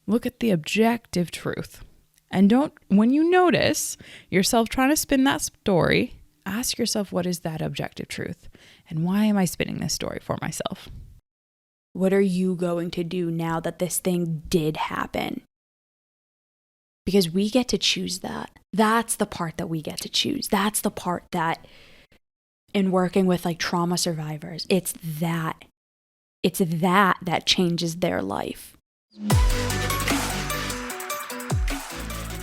look at the objective truth. And when you notice yourself trying to spin that story, ask yourself, what is that objective truth? And why am I spinning this story for myself? What are you going to do now that this thing did happen? Because we get to choose that. That's the part that we get to choose. That's the part that, in working with like trauma survivors, it's that changes their life.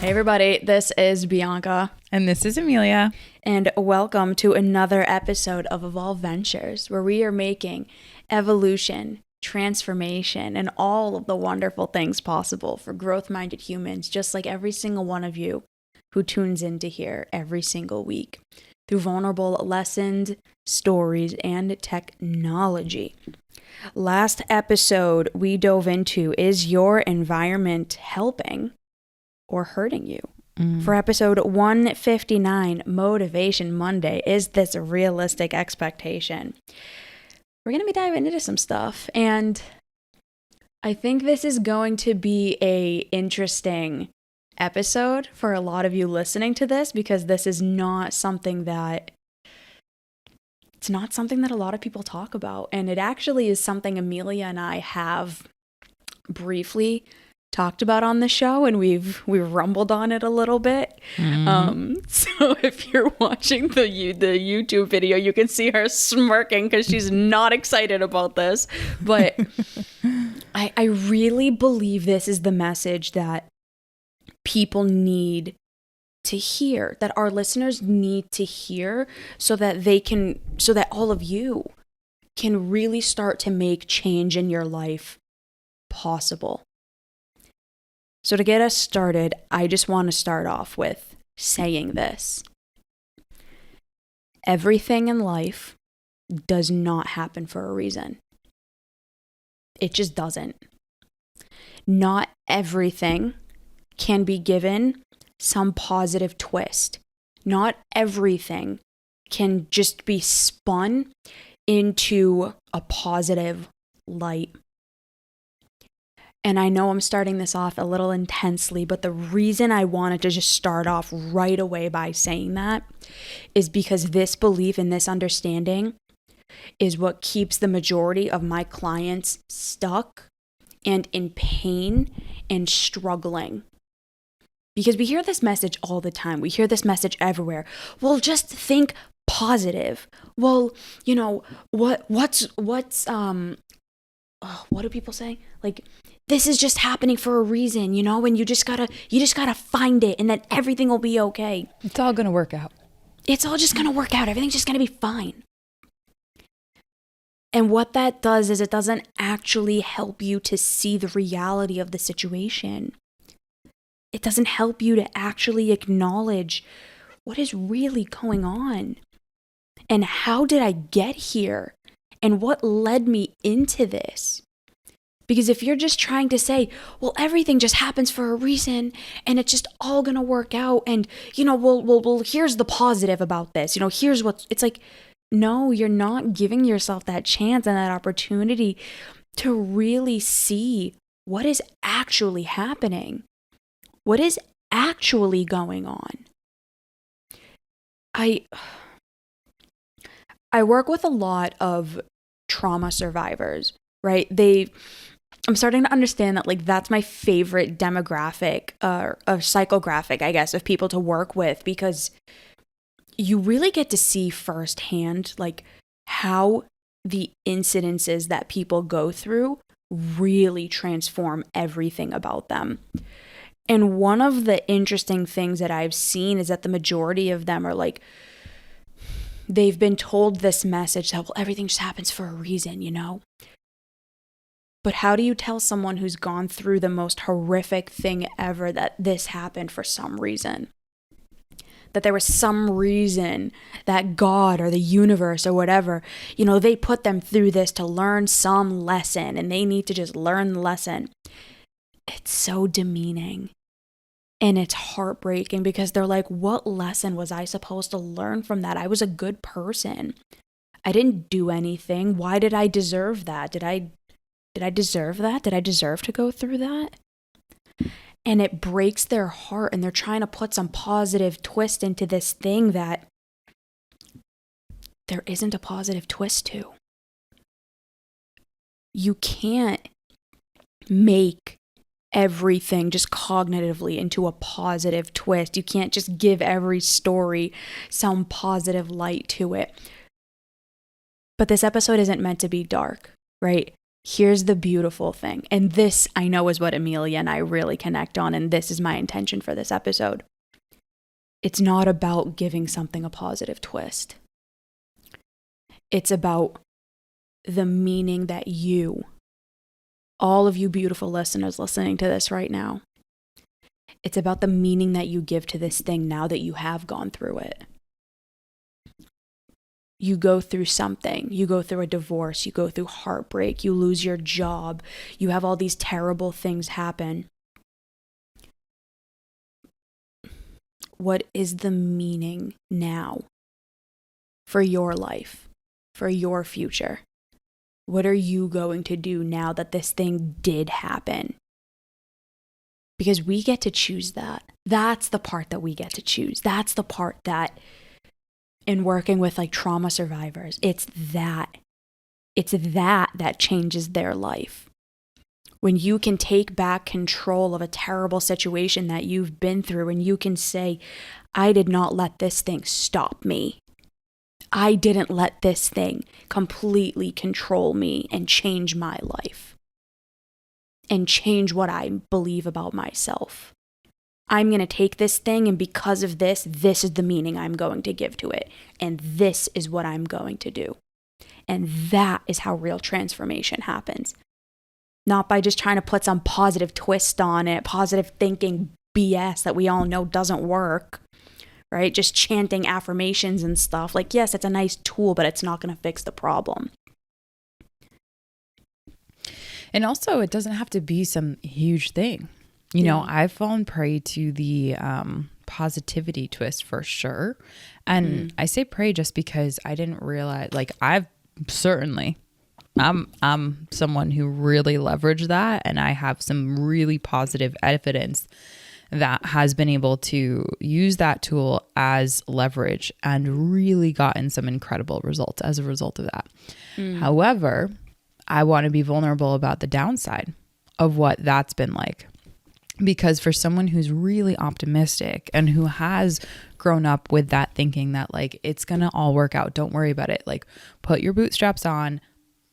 Hey everybody, this is Bianca. And this is Emilia. And welcome to another episode of Evolve Ventures, where we are making evolution, transformation, and all of the wonderful things possible for growth-minded humans, just like every single one of you who tunes in to here every single week through vulnerable lessons, stories, and technology. Last episode we dove into, is your environment helping or hurting you? For episode 159, Motivation Monday, is this a realistic expectation? We're going to be diving into some stuff, and I think this is going to be a interesting episode for a lot of you listening to this, because this is not something that a lot of people talk about, and it actually is something Emilia and I have briefly talked about on the show, and we've rumbled on it a little bit. So if you're watching the YouTube video, you can see her smirking because she's not excited about this. But I really believe this is the message that people need to hear, that our listeners need to hear, so that all of you can really start to make change in your life possible. So to get us started, I just want to start off with saying this. Everything in life does not happen for a reason. It just doesn't. Not everything can be given some positive twist. Not everything can just be spun into a positive light. And I know I'm starting this off a little intensely, but the reason I wanted to just start off right away by saying that is because this belief and this understanding is what keeps the majority of my clients stuck and in pain and struggling. Because we hear this message all the time. We hear this message everywhere. Well, just think positive. Well, you know, what do people say? Like, this is just happening for a reason, you know, and you just gotta find it, and then everything will be okay. It's all going to work out. It's all just going to work out. Everything's just going to be fine. And what that does is it doesn't actually help you to see the reality of the situation. It doesn't help you to actually acknowledge what is really going on. And how did I get here? And what led me into this? Because if you're just trying to say, well, everything just happens for a reason, and it's just all going to work out, and, you know, well, here's the positive about this, you know, here's what, it's like, no, you're not giving yourself that chance and that opportunity to really see what is actually happening, what is actually going on. I work with a lot of trauma survivors, right? I'm starting to understand that, like, that's my favorite demographic, or psychographic, I guess, of people to work with, because you really get to see firsthand, like, how the incidences that people go through really transform everything about them. And one of the interesting things that I've seen is that the majority of them are like, they've been told this message that, well, everything just happens for a reason, you know? But how do you tell someone who's gone through the most horrific thing ever that this happened for some reason? That there was some reason that God or the universe or whatever, you know, they put them through this to learn some lesson, and they need to just learn the lesson. It's so demeaning. And it's heartbreaking, because they're like, what lesson was I supposed to learn from that? I was a good person. I didn't do anything. Why did I deserve that? Did I deserve that? Did I deserve to go through that? and it breaks their heart, and they're trying to put some positive twist into this thing that there isn't a positive twist to. You can't make everything just cognitively into a positive twist. You can't just give every story some positive light to it. But this episode isn't meant to be dark, right? Here's the beautiful thing. And this, I know, is what Emilia and I really connect on. And this is my intention for this episode. It's not about giving something a positive twist. It's about the meaning that you, all of you beautiful listeners listening to this right now, it's about the meaning that you give to this thing now that you have gone through it. You go through something, you go through a divorce, you go through heartbreak, you lose your job, you have all these terrible things happen. What is the meaning now for your life, for your future? What are you going to do now that this thing did happen? Because we get to choose that. That's the part that we get to choose. That's the part that, in working with like trauma survivors, it's that changes their life. When you can take back control of a terrible situation that you've been through, and you can say, I did not let this thing stop me. I didn't let this thing completely control me and change my life and change what I believe about myself. I'm going to take this thing, and because of this, this is the meaning I'm going to give to it. And this is what I'm going to do. And that is how real transformation happens. Not by just trying to put some positive twist on it, positive thinking BS that we all know doesn't work, right? Just chanting affirmations and stuff. Like, yes, it's a nice tool, but it's not going to fix the problem. And also, it doesn't have to be some huge thing. You know, I've fallen prey to the positivity twist for sure. And I say prey just because I didn't realize, like, I'm someone who really leveraged that. And I have some really positive evidence that has been able to use that tool as leverage and really gotten some incredible results as a result of that. However, I want to be vulnerable about the downside of what that's been like. Because for someone who's really optimistic and who has grown up with that thinking that like, it's going to all work out, don't worry about it. Like, put your bootstraps on,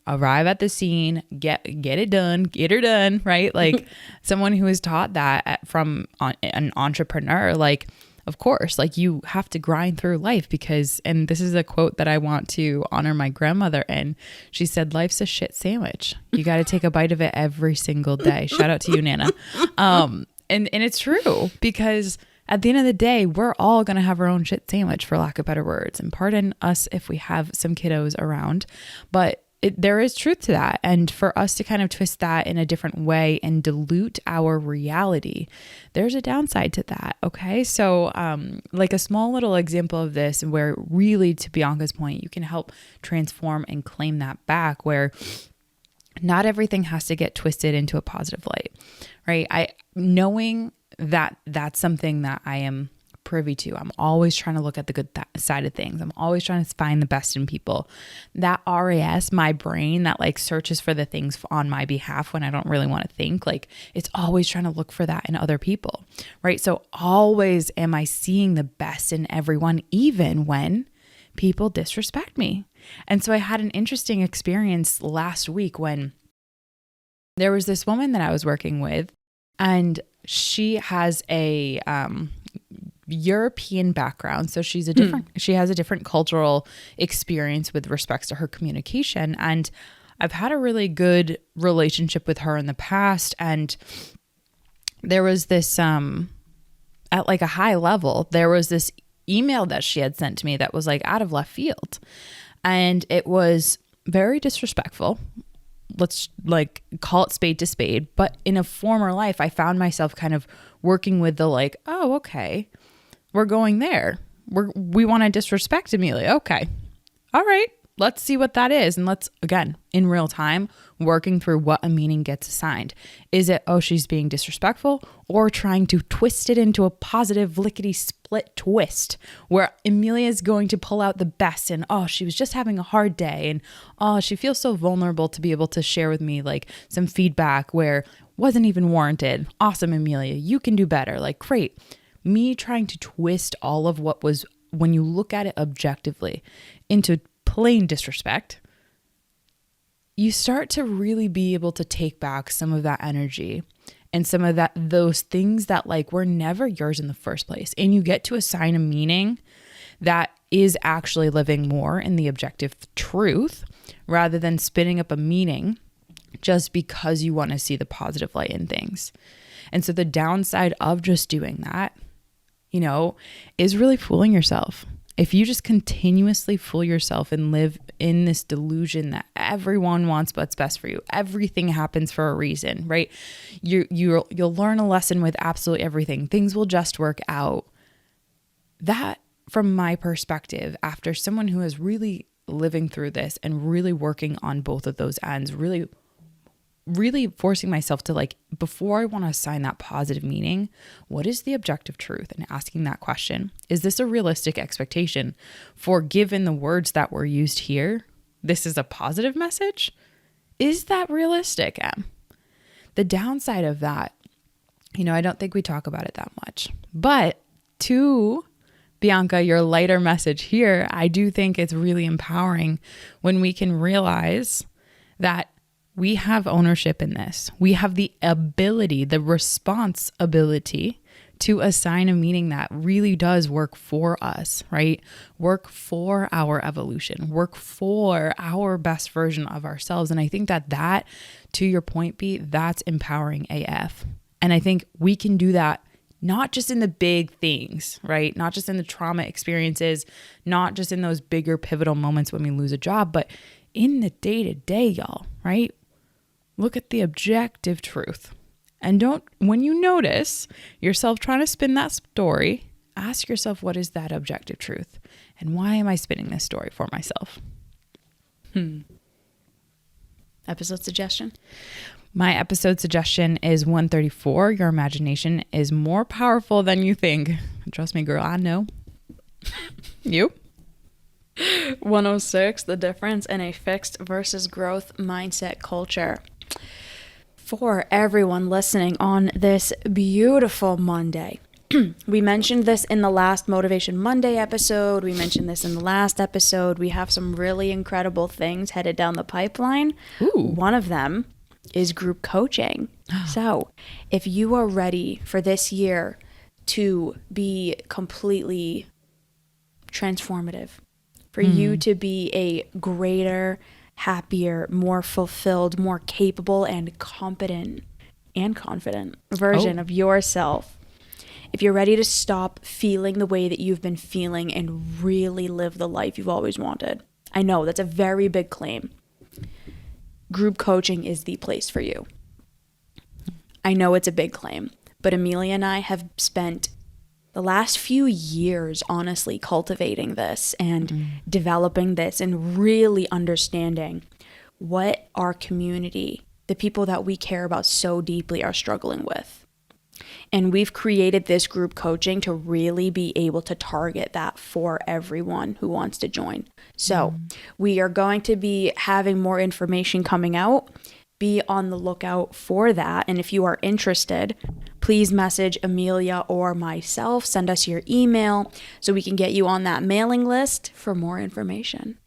arrive at the scene, get it done, get her done, right? Like someone who is taught that from an entrepreneur, like, of course, like you have to grind through life because, and this is a quote that I want to honor my grandmother in. She said, life's a shit sandwich. You got to take a bite of it every single day. Shout out to you, Nana. And it's true because at the end of the day, we're all going to have our own shit sandwich, for lack of better words. And pardon us if we have some kiddos around, but there is truth to that. And for us to kind of twist that in a different way and dilute our reality, there's a downside to that. Okay. So like a small little example of this where really, to Bianca's point, you can help transform and claim that back, where not everything has to get twisted into a positive light, right? Knowing that that's something that I am privy to. I'm always trying to look at the good side of things. I'm always trying to find the best in people. That RAS, my brain that like searches for the things on my behalf when I don't really want to think, like it's always trying to look for that in other people, right? So always am I seeing the best in everyone, even when people disrespect me. And so I had an interesting experience last week when there was this woman that I was working with, and she has a European background. So she has a different cultural experience with respects to her communication. And I've had a really good relationship with her in the past. And there was this, at like a high level, there was this email that she had sent to me that was like out of left field. And it was very disrespectful. Let's like call it spade to spade. But in a former life, I found myself kind of working with the like, oh, okay, we're going there. We want to disrespect Emilia. Okay. All right. Let's see what that is. And let's, again, in real time, working through what a meaning gets assigned. Is it, oh, she's being disrespectful, or trying to twist it into a positive lickety split twist where Emilia is going to pull out the best and, oh, she was just having a hard day, and oh, she feels so vulnerable to be able to share with me like some feedback where wasn't even warranted. Awesome, Emilia, you can do better. Like, great. Me trying to twist all of what was, when you look at it objectively, into plain disrespect, you start to really be able to take back some of that energy and some of those things that like were never yours in the first place. And you get to assign a meaning that is actually living more in the objective truth rather than spinning up a meaning just because you want to see the positive light in things. And so the downside of just doing that, is really fooling yourself. If you just continuously fool yourself and live in this delusion that everyone wants what's best for you, everything happens for a reason, right? You'll learn a lesson with absolutely everything. Things will just work out. That, from my perspective, after someone who is really living through this and really working on both of those ends, really forcing myself to like, before I want to assign that positive meaning, what is the objective truth? And asking that question, is this a realistic expectation for, given the words that were used here, this is a positive message? Is that realistic, Em? The downside of that, I don't think we talk about it that much, but to Bianca, your lighter message here, I do think it's really empowering when we can realize that we have ownership in this. We have the ability, the responsibility to assign a meaning that really does work for us, right? Work for our evolution, work for our best version of ourselves. And I think that, to your point, B, that's empowering AF. And I think we can do that not just in the big things, right? Not just in the trauma experiences, not just in those bigger pivotal moments when we lose a job, but in the day-to-day, y'all, right? Look at the objective truth. And when you notice yourself trying to spin that story, ask yourself, what is that objective truth? And why am I spinning this story for myself? Episode suggestion? My episode suggestion is 134. Your imagination is more powerful than you think. Trust me, girl, I know. You? 106, the difference in a fixed versus growth mindset culture. For everyone listening on this beautiful Monday, we mentioned this in the last Motivation Monday episode. We mentioned this in the last episode. We have some really incredible things headed down the pipeline. Ooh. One of them is group coaching. So if you are ready for this year to be completely transformative, for you to be a greater, happier, more fulfilled, more capable and competent and confident version of yourself. If you're ready to stop feeling the way that you've been feeling and really live the life you've always wanted. I know that's a very big claim. Group coaching is the place for you. I know it's a big claim, but Emilia and I have spent the last few years, honestly, cultivating this and developing this and really understanding what our community, the people that we care about so deeply, are struggling with. And we've created this group coaching to really be able to target that for everyone who wants to join. So we are going to be having more information coming out. Be on the lookout for that. And if you are interested, please message Emilia or myself. Send us your email so we can get you on that mailing list for more information.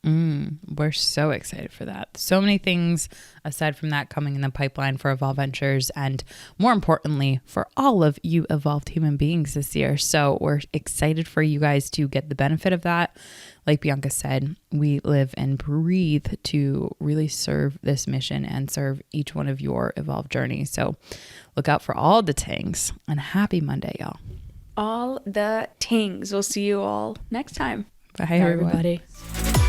We're so excited for that. So many things aside from that coming in the pipeline for Evolve Ventures, and more importantly, for all of you evolved human beings this year. So we're excited for you guys to get the benefit of that. Like Bianca said, we live and breathe to really serve this mission and serve each one of your evolved journeys. So look out for all the tings, and happy Monday, y'all. All the tings. We'll see you all next time. Bye, everybody. Bye.